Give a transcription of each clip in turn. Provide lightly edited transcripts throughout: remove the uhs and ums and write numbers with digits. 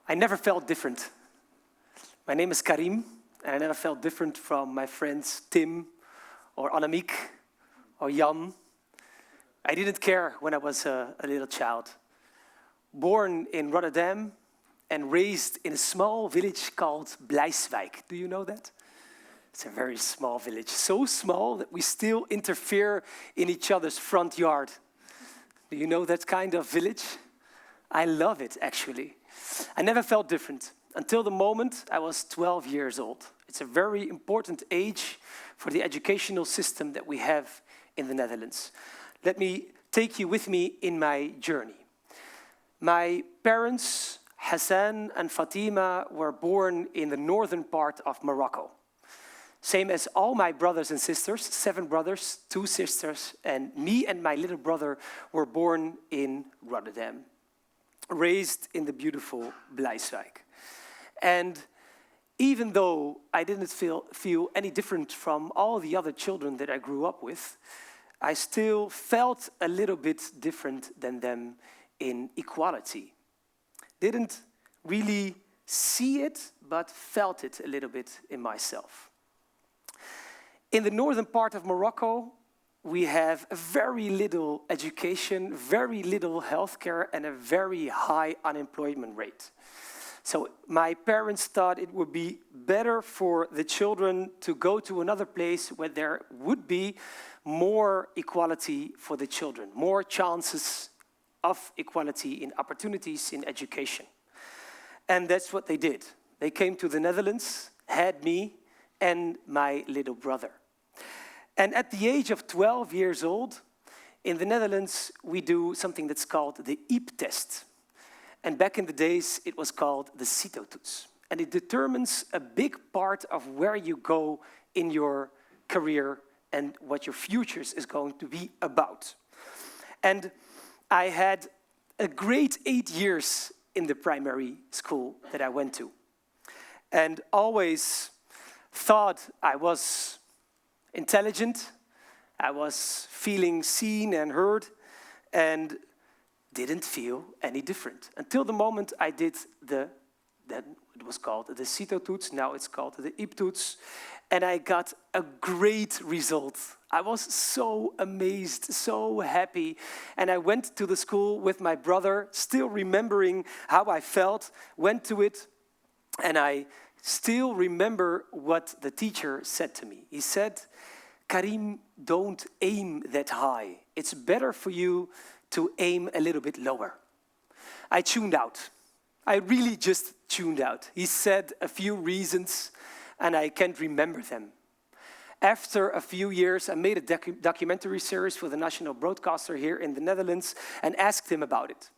I never felt different. My name is Karim, and I never felt different from my friends Tim or Annemiek or Jan. I didn't care when I was a little child. Born in Rotterdam and raised in a small village called Blijswijk. Do you know that? It's a very small village, so small that we still interfere in each other's front yard. Do you know that kind of village? I love it, actually. I never felt different until the moment I was 12 years old. It's a very important age for the educational system that we have in the Netherlands. Let me take you with me in my journey. My parents, Hassan and Fatima, were born in the northern part of Morocco. Same as all my brothers and sisters, 7 brothers, 2 sisters, and me and my little brother were born in Rotterdam, raised in the beautiful Blijswijk. And even though I didn't feel any different from all the other children that I grew up with, I still felt a little bit different than them in equality. Didn't really see it, but felt it a little bit in myself. In the northern part of Morocco, we have a very little education, very little healthcare, and a very high unemployment rate. So my parents thought it would be better for the children to go to another place where there would be more equality for the children, more chances of equality in opportunities in education. And that's what they did. They came to the Netherlands, had me and my little brother. And at the age of 12 years old, in the Netherlands, we do something that's called the IEP test. And back in the days, it was called the CITO-toets. And it determines a big part of where you go in your career and what your future is going to be about. And I had a great 8 years in the primary school that I went to. And always thought I was intelligent, I was feeling seen and heard, and didn't feel any different. Until the moment I did then it was called the CITO-toets, now it's called the IEP-toets, and I got a great result. I was so amazed, so happy, and I went to the school with my brother, still remembering how I felt, went to it, and I still remember what the teacher said to me. He said, Karim, don't aim that high. It's better for you to aim a little bit lower. I tuned out. I really just tuned out. He said a few reasons, and I can't remember them. After a few years, I made a documentary series for the national broadcaster here in the Netherlands and asked him about it.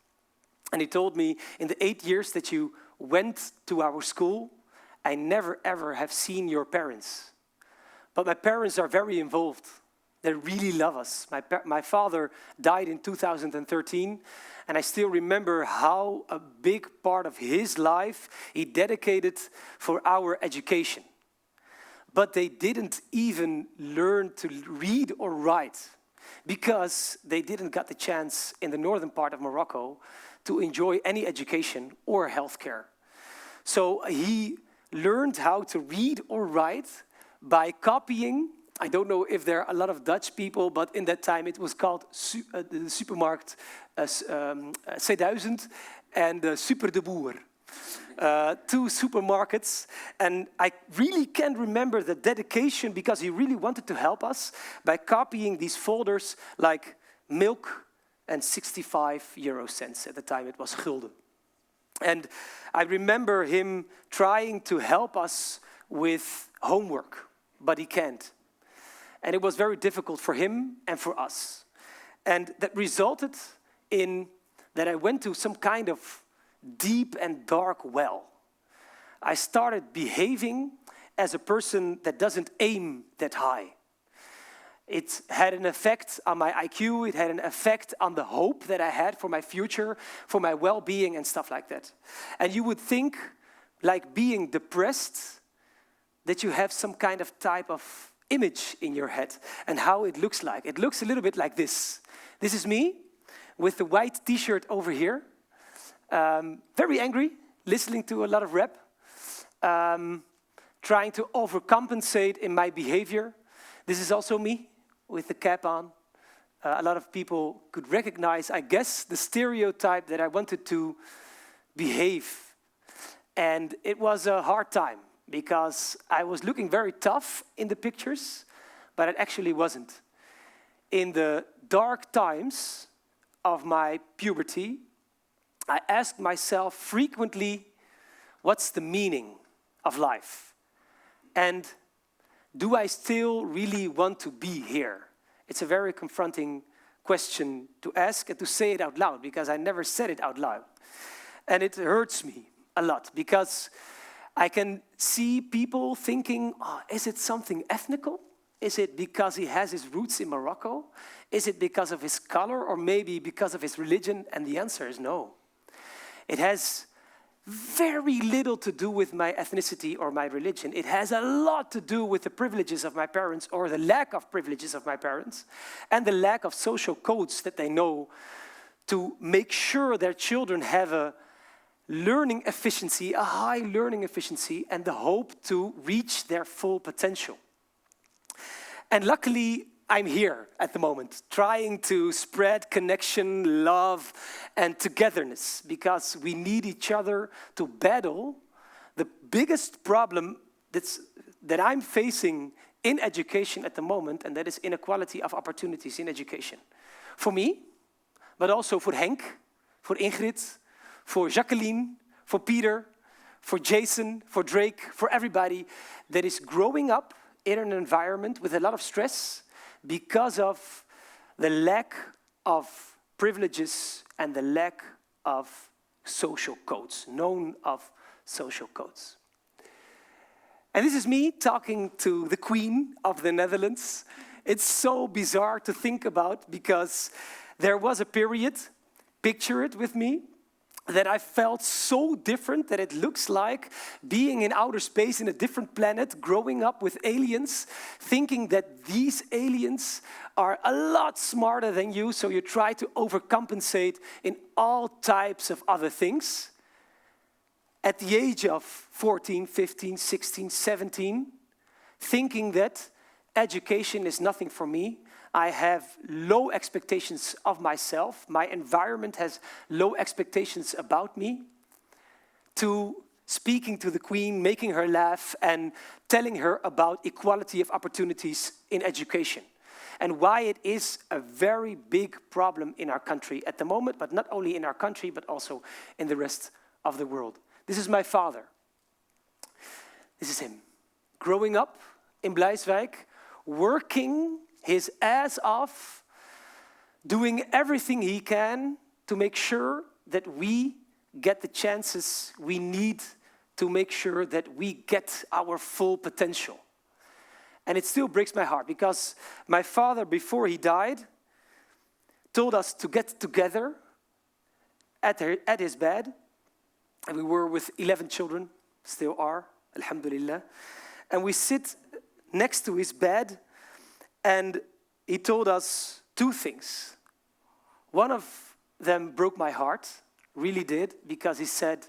And he told me, in the 8 years that you went to our school, I never ever have seen your parents. But my parents are very involved. They really love us. My father died in 2013, and I still remember how a big part of his life he dedicated for our education. But they didn't even learn to read or write because they didn't get the chance in the northern part of Morocco to enjoy any education or healthcare. So he learned how to read or write by copying. I don't know if there are a lot of Dutch people, but in that time it was called the supermarkt C1000 and Super de Boer. 2 supermarkets, and I really can't remember the dedication because he really wanted to help us by copying these folders like milk and 65 euro cents. At the time it was gulden. And I remember him trying to help us with homework, but he can't. And it was very difficult for him and for us. And that resulted in that I went to some kind of deep and dark well. I started behaving as a person that doesn't aim that high. It had an effect on my IQ, it had an effect on the hope that I had for my future, for my well-being and stuff like that. And you would think, like being depressed, that you have some kind of type of image in your head and how it looks like. It looks a little bit like this. This is me with the white t-shirt over here. Very angry, listening to a lot of rap, trying to overcompensate in my behavior. This is also me with the cap on. A lot of people could recognize, I guess, the stereotype that I wanted to behave. And it was a hard time because I was looking very tough in the pictures, but it actually wasn't. In the dark times of my puberty, I asked myself frequently, what's the meaning of life? And do I still really want to be here? It's a very confronting question to ask and to say it out loud, because I never said it out loud. And it hurts me a lot, because I can see people thinking, oh, is it something ethnical? Is it because he has his roots in Morocco? Is it because of his color, or maybe because of his religion? And the answer is no. It has very little to do with my ethnicity or my religion. It has a lot to do with the privileges of my parents, or the lack of privileges of my parents, and the lack of social codes that they know to make sure their children have a learning efficiency, a high learning efficiency, and the hope to reach their full potential. And luckily, I'm here at the moment, trying to spread connection, love, and togetherness, because we need each other to battle the biggest problem that I'm facing in education at the moment, and that is inequality of opportunities in education. For me, but also for Henk, for Ingrid, for Jacqueline, for Peter, for Jason, for Drake, for everybody that is growing up in an environment with a lot of stress, because of the lack of privileges and the lack of social codes, known of social codes. And this is me talking to the Queen of the Netherlands. It's so bizarre to think about, because there was a period, picture it with me, that I felt so different that it looks like being in outer space in a different planet, growing up with aliens, thinking that these aliens are a lot smarter than you, so you try to overcompensate in all types of other things. At the age of 14, 15, 16, 17, thinking that education is nothing for me. I have low expectations of myself. My environment has low expectations about me. To speaking to the Queen, making her laugh, and telling her about equality of opportunities in education, and why it is a very big problem in our country at the moment, but not only in our country, but also in the rest of the world. This is my father. This is him. Growing up in Bleiswijk, working his ass off, doing everything he can to make sure that we get the chances we need to make sure that we get our full potential. And it still breaks my heart, because my father, before he died, told us to get together at his bed. And we were with 11 children, still are, alhamdulillah. And we sit next to his bed, and he told us two things. One of them broke my heart, really did, because he said,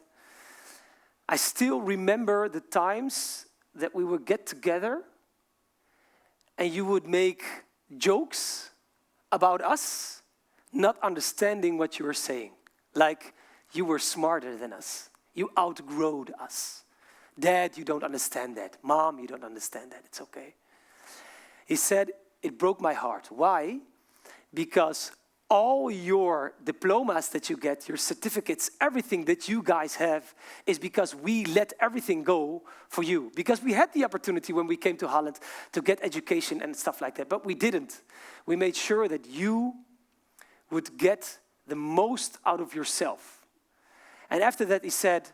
I still remember the times that we would get together and you would make jokes about us, not understanding what you were saying. Like, you were smarter than us. You outgrowed us. Dad, you don't understand that. Mom, you don't understand that. It's okay. He said, it broke my heart. Why? Because all your diplomas that you get, your certificates, everything that you guys have, is because we let everything go for you. Because we had the opportunity when we came to Holland to get education and stuff like that, but we didn't. We made sure that you would get the most out of yourself. And after that, he said,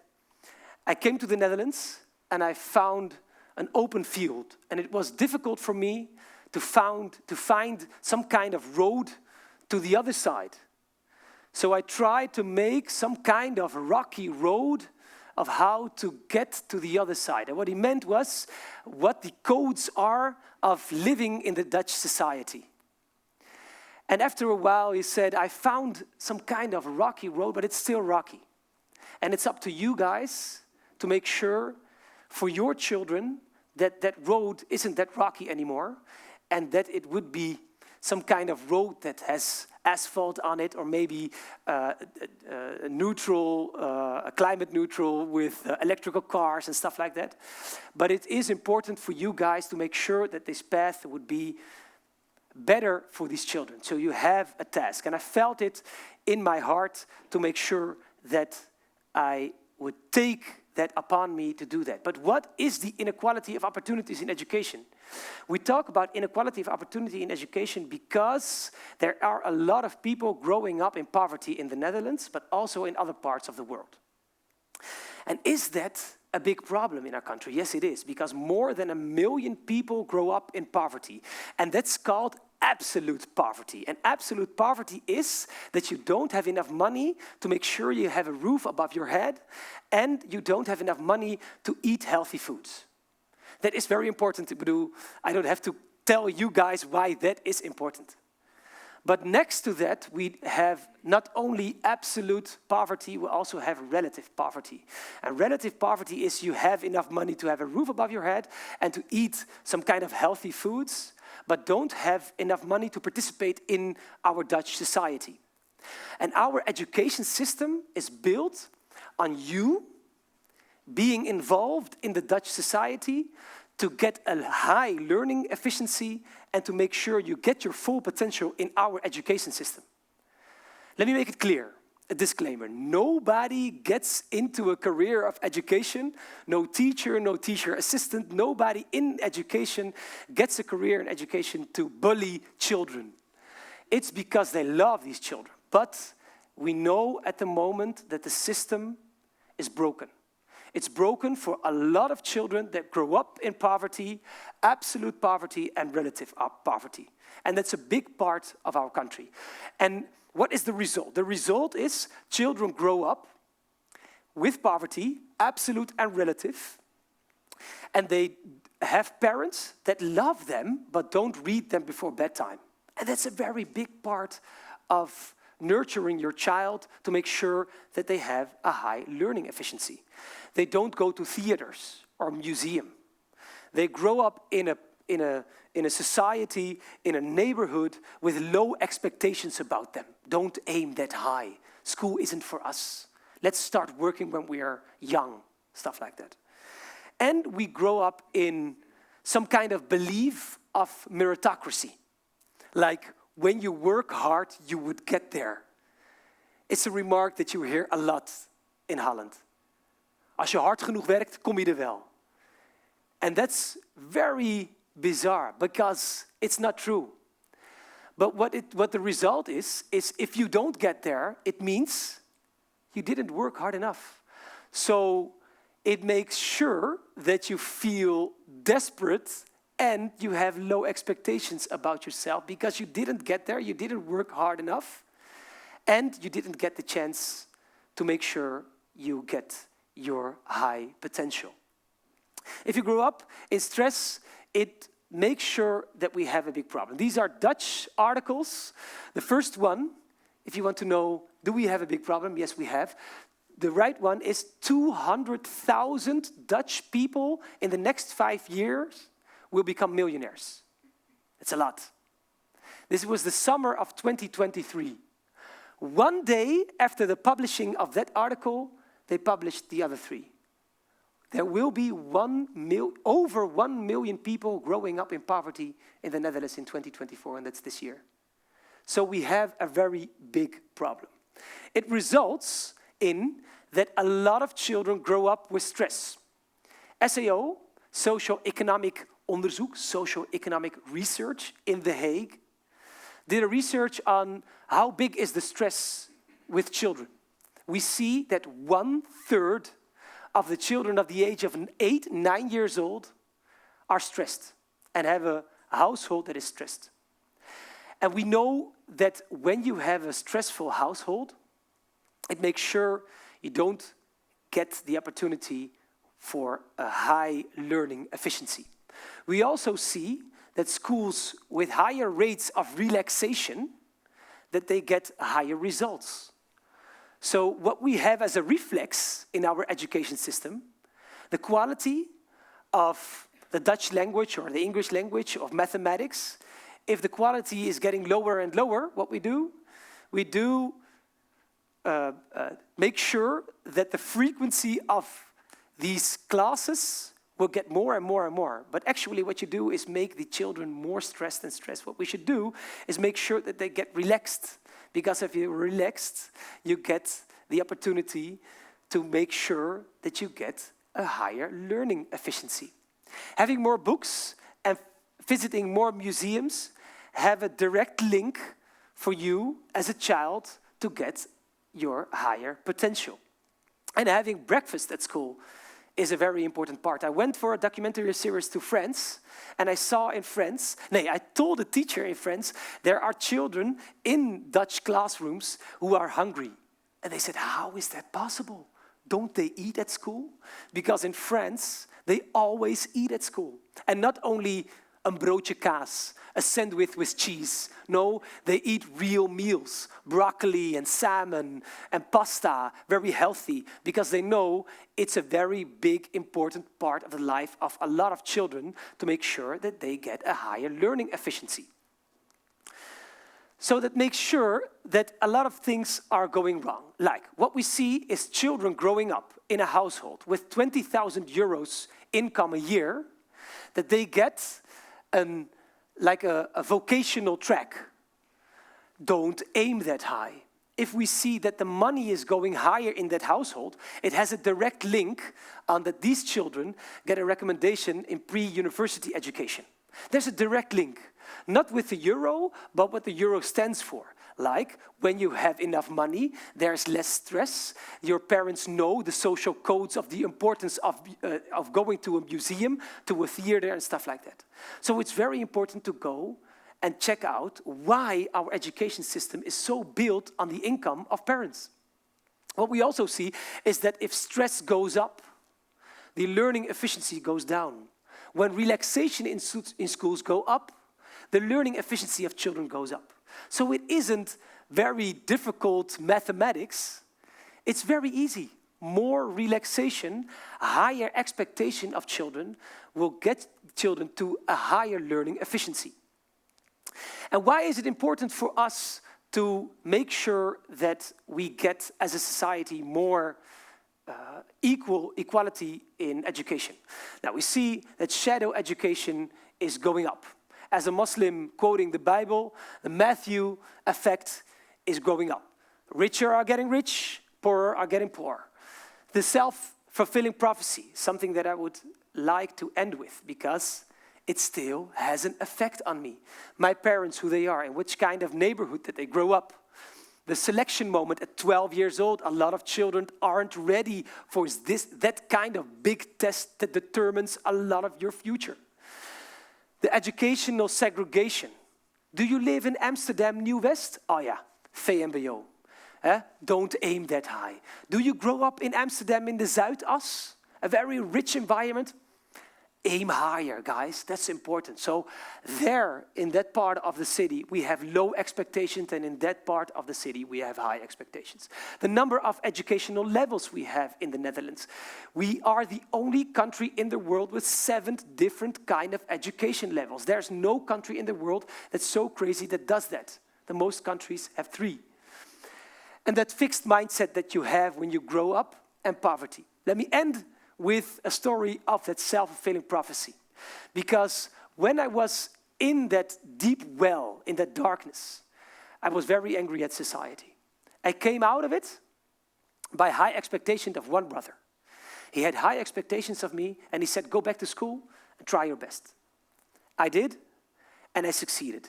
I came to the Netherlands and I found an open field. And it was difficult for me to find some kind of road to the other side. So I tried to make some kind of rocky road of how to get to the other side. And what he meant was what the codes are of living in the Dutch society. And after a while, he said, I found some kind of rocky road, but it's still rocky. And it's up to you guys to make sure for your children that that road isn't that rocky anymore, and that it would be some kind of road that has asphalt on it, or maybe neutral, climate neutral with electrical cars and stuff like that. But it is important for you guys to make sure that this path would be better for these children. So you have a task. And I felt it in my heart to make sure that I would take that upon me to do that. But what is the inequality of opportunities in education? We talk about inequality of opportunity in education because there are a lot of people growing up in poverty in the Netherlands, but also in other parts of the world. And is that a big problem in our country? Yes, it is, because more than 1 million people grow up in poverty. And that's called absolute poverty. And absolute poverty is that you don't have enough money to make sure you have a roof above your head, and you don't have enough money to eat healthy foods. That is very important to do. I don't have to tell you guys why that is important. But next to that, we have not only absolute poverty, we also have relative poverty. And relative poverty is you have enough money to have a roof above your head and to eat some kind of healthy foods, but don't have enough money to participate in our Dutch society. And our education system is built on you being involved in the Dutch society to get a high learning efficiency and to make sure you get your full potential in our education system. Let me make it clear, a disclaimer. Nobody gets into a career of education, no teacher assistant, nobody in education gets a career in education to bully children. It's because they love these children. But we know at the moment that the system is broken. It's broken for a lot of children that grow up in poverty, absolute poverty and relative poverty. And that's a big part of our country. And what is the result? The result is children grow up with poverty, absolute and relative, and they have parents that love them but don't read them before bedtime. And that's a very big part of nurturing your child to make sure that they have a high learning efficiency. They don't go to theaters or museum. They grow up in a society, in a neighborhood with low expectations about them. Don't aim that high. School isn't for us. Let's start working when we are young, stuff like that. And we grow up in some kind of belief of meritocracy. Like, when you work hard, you would get there. It's a remark that you hear a lot in Holland. Als je hard genoeg werkt, kom je er wel. And that's very bizarre because it's not true. But what the result is if you don't get there, it means you didn't work hard enough. So it makes sure that you feel desperate and you have low expectations about yourself because you didn't get there, you didn't work hard enough, and you didn't get the chance to make sure you get your high potential. If you grow up in stress, it makes sure that we have a big problem. These are Dutch articles. The first one, if you want to know, do we have a big problem? Yes, we have. The right one is 200,000 Dutch people in the next 5 years will become millionaires. It's a lot. This was the summer of 2023. One day after the publishing of that article, they published the other 3. There will be over 1 million people growing up in poverty in the Netherlands in 2024, and that's this year. So we have a very big problem. It results in that a lot of children grow up with stress. SAO, Socio-Economic Onderzoek, Socio-Economic Research in The Hague, did a research on how big is the stress with children. We see that 1/3 of the children of the age of 8, 9 years old are stressed and have a household that is stressed. And we know that when you have a stressful household, it makes sure you don't get the opportunity for a high learning efficiency. We also see that schools with higher rates of relaxation, that they get higher results. So what we have as a reflex in our education system, the quality of the Dutch language or the English language of mathematics, if the quality is getting lower and lower, what we do make sure that the frequency of these classes will get more and more and more. But actually what you do is make the children more stressed and stressed. What we should do is make sure that they get relaxed. Because if you're relaxed, you get the opportunity to make sure that you get a higher learning efficiency. Having more books and visiting more museums have a direct link for you as a child to get your higher potential. And having breakfast at school is a very important part. I went for a documentary series to France, and I saw in France, I told the teacher in France, there are children in Dutch classrooms who are hungry. And they said, how is that possible? Don't they eat at school? Because in France, they always eat at school. And not only een broodje kaas, a sandwich with cheese. No, they eat real meals, broccoli and salmon and pasta, very healthy, because they know it's a very big, important part of the life of a lot of children to make sure that they get a higher learning efficiency. So that makes sure that a lot of things are going wrong. Like what we see is children growing up in a household with 20,000 euros income a year, that they get a vocational track. Don't aim that high. If we see that the money is going higher in that household, it has a direct link on that these children get a recommendation in pre-university education. There's a direct link, not with the euro, but what the euro stands for. Like, when you have enough money, there's less stress. Your parents know the social codes of the importance of going to a museum, to a theater, and stuff like that. So it's very important to go and check out why our education system is so built on the income of parents. What we also see is that if stress goes up, the learning efficiency goes down. When relaxation in schools go up, the learning efficiency of children goes up. So it isn't very difficult mathematics. It's very easy. More relaxation, higher expectation of children will get children to a higher learning efficiency. And why is it important for us to make sure that we get, as a society, more equality in education? Now, we see that shadow education is going up. As a Muslim quoting the Bible, the Matthew effect is growing up. Richer are getting rich, poorer are getting poor. The self-fulfilling prophecy, something that I would like to end with, because it still has an effect on me. My parents, who they are, and which kind of neighborhood that they grow up. The selection moment at 12 years old, a lot of children aren't ready for that kind of big test that determines a lot of your future. The educational segregation. Do you live in Amsterdam, Nieuw-West? Oh yeah, VMBO. Don't aim that high. Do you grow up in Amsterdam in the Zuidas? A very rich environment? Aim higher, guys. That's important. So there, in that part of the city, we have low expectations, and in that part of the city, we have high expectations. The number of educational levels we have in the Netherlands. We are the only country in the world with 7 different kind of education levels. There's no country in the world that's so crazy that does that. The most countries have 3. And that fixed mindset that you have when you grow up, and poverty. Let me end with a story of that self-fulfilling prophecy. Because when I was in that deep well, in that darkness, I was very angry at society. I came out of it by high expectations of one brother. He had high expectations of me, and he said, go back to school and try your best. I did, and I succeeded.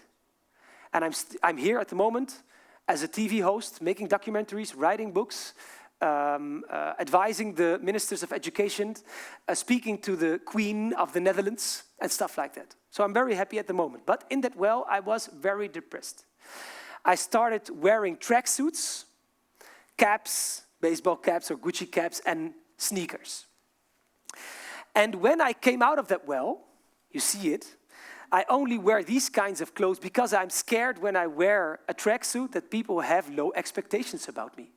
And I'm here at the moment as a TV host, making documentaries, writing books, advising the ministers of education, speaking to the Queen of the Netherlands, and stuff like that. So I'm very happy at the moment. But in that well, I was very depressed. I started wearing tracksuits, caps, baseball caps or Gucci caps, and sneakers. And when I came out of that well, you see it, I only wear these kinds of clothes because I'm scared when I wear a tracksuit that people have low expectations about me.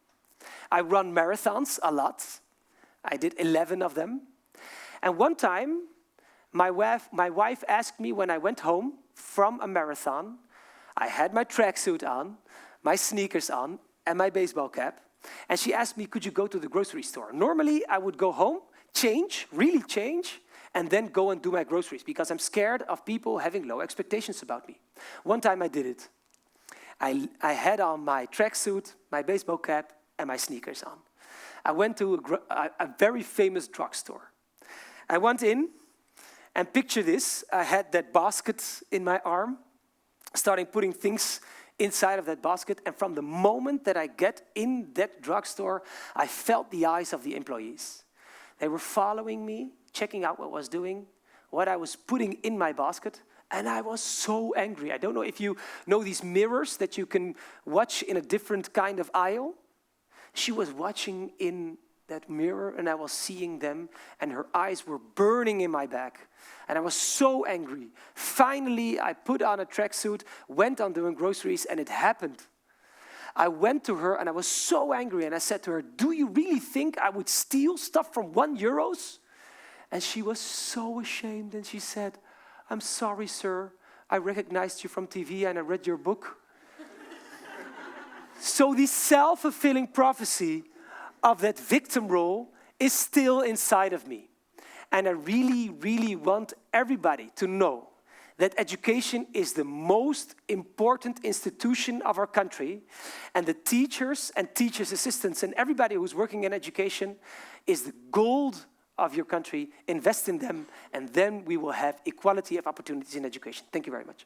I run marathons a lot. I did 11 of them. And one time, my wife asked me when I went home from a marathon, I had my tracksuit on, my sneakers on, and my baseball cap. And she asked me, could you go to the grocery store? Normally, I would go home, change, really change, and then go and do my groceries because I'm scared of people having low expectations about me. One time I did it. I had on my tracksuit, my baseball cap, and my sneakers on. I went to a very famous drugstore. I went in, and picture this. I had that basket in my arm, starting putting things inside of that basket. And from the moment that I get in that drugstore, I felt the eyes of the employees. They were following me, checking out what I was doing, what I was putting in my basket. And I was so angry. I don't know if you know these mirrors that you can watch in a different kind of aisle. She was watching in that mirror, and I was seeing them, and her eyes were burning in my back. And I was so angry. Finally, I put on a tracksuit, went on doing groceries, and it happened. I went to her, and I was so angry, and I said to her, do you really think I would steal stuff from €1? And she was so ashamed, and she said, I'm sorry, sir. I recognized you from TV, and I read your book. So this self-fulfilling prophecy of that victim role is still inside of me. And I really, really want everybody to know that education is the most important institution of our country, and the teachers and teachers' assistants and everybody who's working in education is the gold of your country. Invest in them, and then we will have equality of opportunities in education. Thank you very much.